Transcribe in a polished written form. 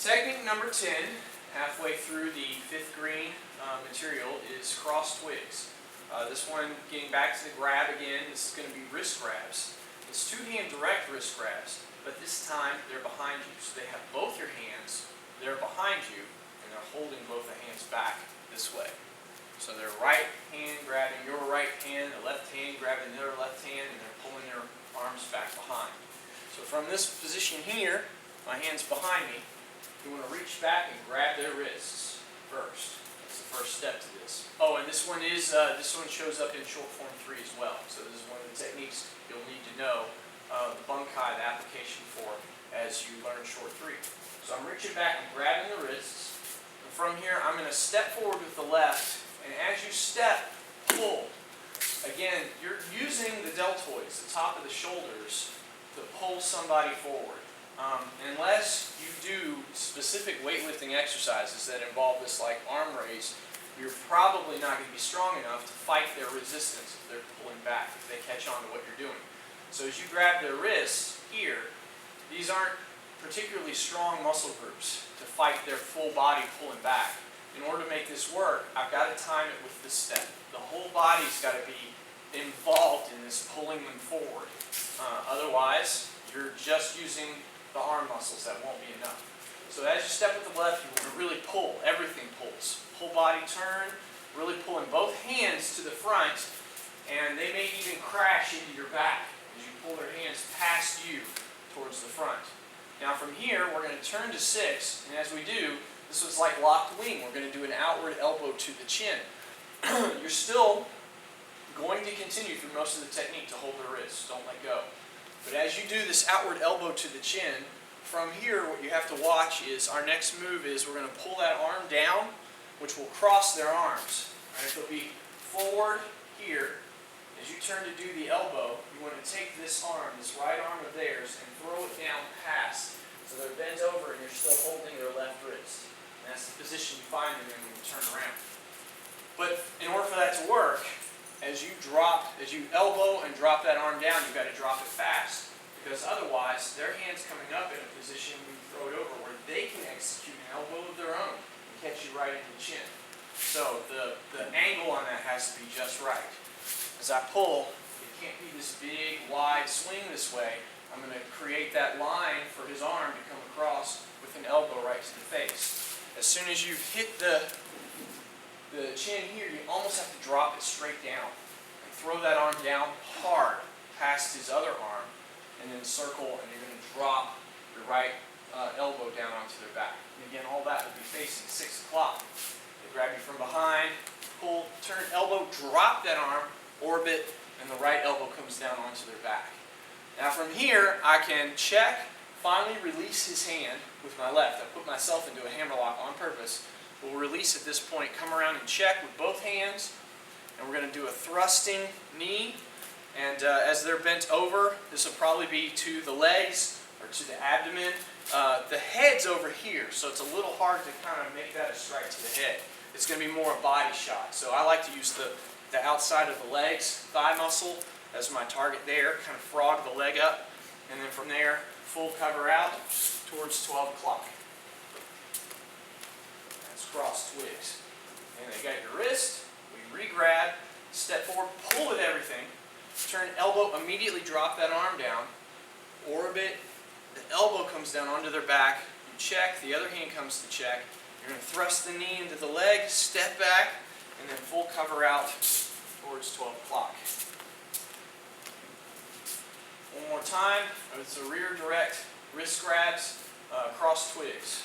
Technique number 10, halfway through the 5th green material, is cross twigs. This one, getting back to the grab again, this is going to be wrist grabs. It's two-hand direct wrist grabs, but this time they're behind you. So they have both your hands, they're behind you, and they're holding both the hands back this way. So their right hand grabbing your right hand, the left hand grabbing their left hand, and they're pulling their arms back behind. So from this position here, my hand's behind me, you want to reach back and grab their wrists first. That's the first step to this. Oh, and this one shows up in short form 3 as well. So this is one of the techniques you'll need to know the bunkai, the application for, as you learn short 3. So I'm reaching back and grabbing the wrists. And from here, I'm going to step forward with the left. And as you step, pull. Again, you're using the deltoids, the top of the shoulders, to pull somebody forward. Unless you do specific weightlifting exercises that involve this, like arm raise, you're probably not going to be strong enough to fight their resistance if they're pulling back, if they catch on to what you're doing. So as you grab their wrists here, these aren't particularly strong muscle groups to fight their full body pulling back. In order to make this work, I've got to time it with this step. The whole body's got to be involved in this pulling them forward. Otherwise, you're just using the arm muscles. That won't be enough. So as you step with the left, you want to really pull. Everything pulls. Whole body turn, really pulling both hands to the front, and they may even crash into your back as you pull their hands past you towards the front. Now from here, we're going to turn to 6, and as we do, this was like locked wing. We're going to do an outward elbow to the chin. You're still going to continue through most of the technique to hold the wrists. Don't let go. But as you do this outward elbow to the chin, from here what you have to watch is our next move is we're going to pull that arm down, which will cross their arms. Right? They'll be forward here. As you turn to do the elbow, you want to take this arm, this right arm of theirs, and throw it down past. So they're bent over and you're still holding their left wrist. And that's the position you find them in when you turn around. But in order for that to work, as you elbow and drop that arm down, you've got to drop it fast. Because otherwise, their hand's coming up in a position when you throw it over where they can execute an elbow of their own and catch you right in the chin. So the angle on that has to be just right. As I pull, it can't be this big, wide swing this way. I'm going to create that line for his arm to come across with an elbow right to the face. As soon as you've hit the chin here, you almost have to drop it straight down. And throw that arm down hard past his other arm, and then circle, and you're going to drop your right elbow down onto their back. And again, all that will be facing 6 o'clock. They grab you from behind, pull, turn, elbow, drop that arm, orbit, and the right elbow comes down onto their back. Now from here, I can check, finally release his hand with my left. I put myself into a hammerlock on purpose. We'll release at this point, come around and check with both hands, and we're going to do a thrusting knee. And as they're bent over, this will probably be to the legs or to the abdomen. The head's over here, so it's a little hard to kind of make that a strike to the head. It's going to be more a body shot. So I like to use the outside of the legs, thigh muscle, as my target there, kind of frog the leg up, and then from there, full cover out towards 12 o'clock. That's cross twigs. And they got your wrist, we re-grab, step forward, pull with everything, turn elbow, immediately drop that arm down, orbit, the elbow comes down onto their back, you check, the other hand comes to check, you're going to thrust the knee into the leg, step back, and then full cover out towards 12 o'clock. One more time, it's a rear direct wrist grabs, cross twigs.